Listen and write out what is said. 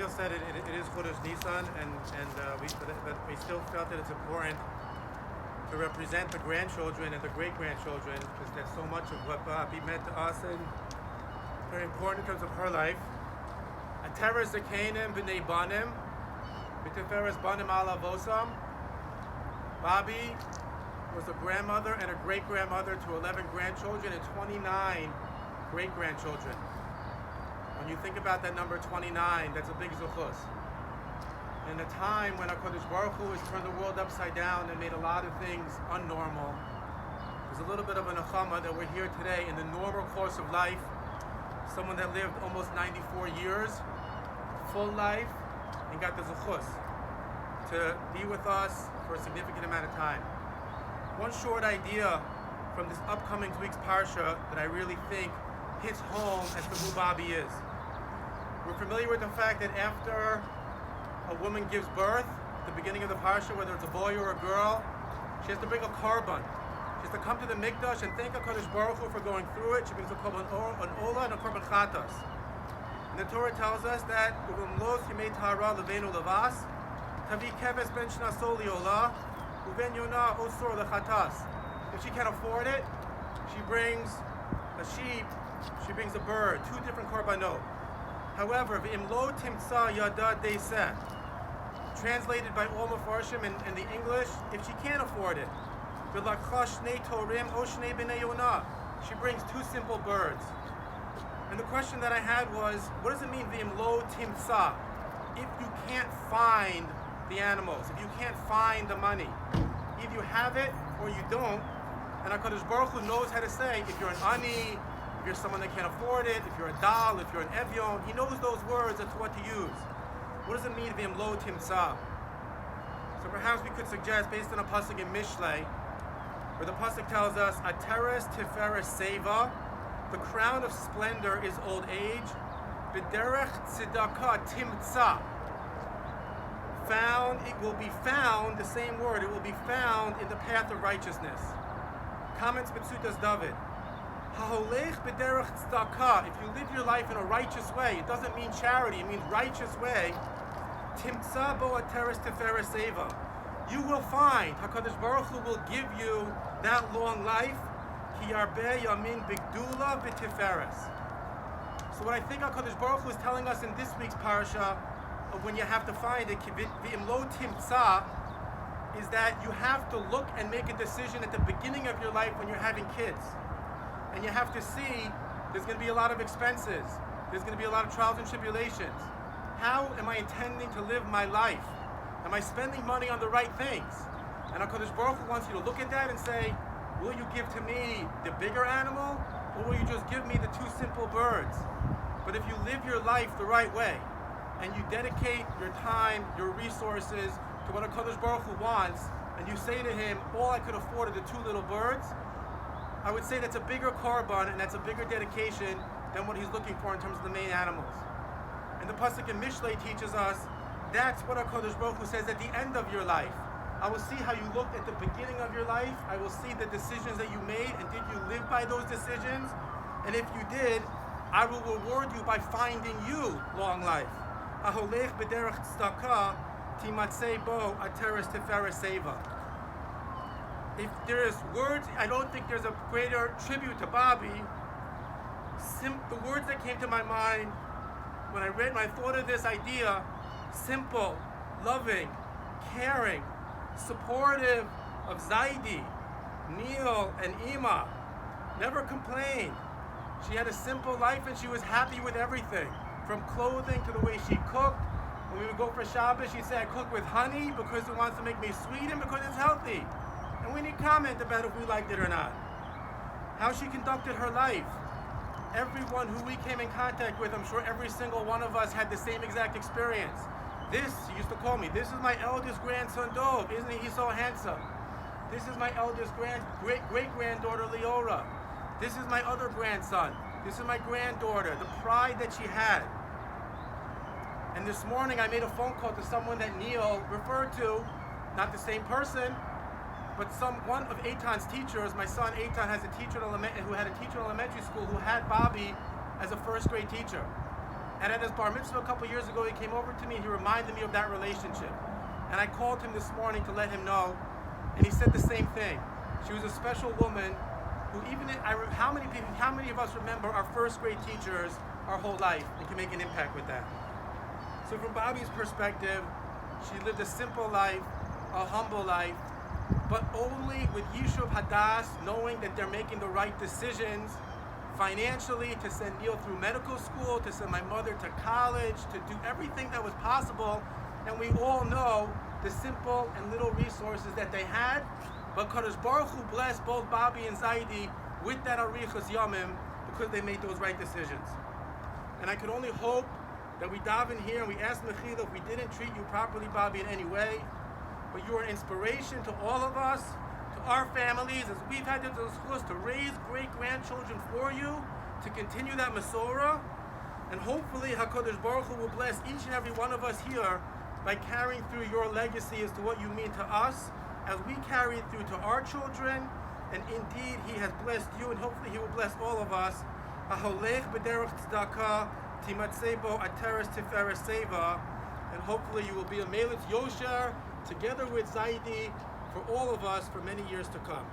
Daniel said it is Chodesh Nisan, but we still felt that it's important to represent the grandchildren and the great-grandchildren, because that's so much of what Bobi meant to us and very important in terms of her life. Ateres Zekanim b'nei banim, b'tiferes banim ala vosam. Bobi was a grandmother and a great-grandmother to 11 grandchildren and 29 great-grandchildren. When you think about that number 29, that's a big zuchus. In a time when HaKadosh Baruch Hu has turned the world upside down and made a lot of things unnormal, there's a little bit of a nechama that we're here today in the normal course of life. Someone that lived almost 94 years, full life, and got the zuchus to be with us for a significant amount of time. One short idea from this upcoming week's parsha that I really think hits home as to who Bobi is. We're familiar with the fact that after a woman gives birth, at the beginning of the parsha, whether it's a boy or a girl, she has to bring a korban. She has to come to the mikdash and thank HaKadosh Baruch Hu for going through it. She brings a korban an ola and a korban chatas. And the Torah tells us that uvimlos yimei tahara leveinu levas tavi keves ben shnaso liola uven yonah osor lechatas. If she can't afford it, she brings a sheep, she brings a bird, two different korbanot. However, v'im lo timtza yada deiseh, translated by all Mefarshim in the English, if she can't afford it, v'lakcha shnei torim o shnei b'nei yonah, she brings two simple birds. And the question that I had was, what does it mean v'im lo timtza? If you can't find the animals, if you can't find the money, either you have it or you don't. And HaKadosh Baruch Hu knows how to say, if you're an ani, if you're someone that can't afford it, if you're a dal, if you're an evyon, he knows those words as to what to use. What does it mean, v'im lo timtza? So perhaps we could suggest, based on a pasuk in Mishlei, where the pasuk tells us, Ateres tiferes seva, the crown of splendor is old age, b'derech tzedakah timtza. Found, it will be found, the same word, it will be found in the path of righteousness. Comments Mitzutas David. Ha'holech b'derech tzedakah. If you live your life in a righteous way, it doesn't mean charity, it means righteous way. Timtza bo ateres tiferes seva. You will find, HaKadosh Baruch Hu will give you that long life. Ki yarbe yamin bigdula b'tiferes. So what I think HaKadosh Baruch Hu is telling us in this week's parasha, when you have to find it, v'im lo timtza, is that you have to look and make a decision at the beginning of your life when you're having kids. And you have to see there's going to be a lot of expenses. There's going to be a lot of trials and tribulations. How am I intending to live my life? Am I spending money on the right things? And HaKadosh Baruch Hu wants you to look at that and say, will you give to me the bigger animal, or will you just give me the two simple birds? But if you live your life the right way, and you dedicate your time, your resources to what HaKadosh Baruch Hu wants, and you say to him, all I could afford are the two little birds, I would say that's a bigger korban and that's a bigger dedication than what he's looking for in terms of the main animals. And the pasuk in Mishlei teaches us that's what HaKadosh Baruch Hu says at the end of your life. I will see how you looked at the beginning of your life. I will see the decisions that you made, and did you live by those decisions? And if you did, I will reward you by finding you long life. Aholech b'derech tzedakah timatzei bo ateres tiferes seva. If there's words, I don't think there's a greater tribute to Bobi. The words that came to my mind when I thought of this idea: simple, loving, caring, supportive of Zaidi, Neil, and Ima. Never complained. She had a simple life and she was happy with everything. From clothing to the way she cooked. When we would go for Shabbos, she'd say, I cook with honey because it wants to make me sweet and because it's healthy. And we need comment about if we liked it or not. How she conducted her life. Everyone who we came in contact with, I'm sure every single one of us had the same exact experience. This, she used to call me, this is my eldest grandson Dov, isn't he so handsome? This is my eldest great-granddaughter Leora. This is my other grandson. This is my granddaughter, the pride that she had. And this morning I made a phone call to someone that Neil referred to, not the same person, but one of Eitan's teachers. My son Eitan has a teacher who had a teacher in elementary school who had Bobi as a first grade teacher. And at his bar mitzvah a couple years ago, he came over to me and he reminded me of that relationship. And I called him this morning to let him know, and he said the same thing. She was a special woman who how many of us remember our first grade teachers our whole life and can make an impact with that? So from Bobi's perspective, she lived a simple life, a humble life, but only with Yishuv Hadas, knowing that they're making the right decisions financially to send Neil through medical school, to send my mother to college, to do everything that was possible. And we all know the simple and little resources that they had. But Kadosh Baruch Hu blessed both Bobi and Zaidi with that Arichas Yomim because they made those right decisions. And I could only hope that we daven here and we ask Mechila if we didn't treat you properly, Bobi, in any way. But you are an inspiration to all of us, to our families, as we've had the chance to raise great-grandchildren for you, to continue that Masorah. And hopefully HaKadosh Baruch Hu will bless each and every one of us here by carrying through your legacy as to what you mean to us, as we carry it through to our children. And indeed, He has blessed you, and hopefully He will bless all of us. Aholech b'derech tzedakah timatzebo ateres tiferes seva. And hopefully you will be a Melech Yosher together with Zaidi for all of us for many years to come.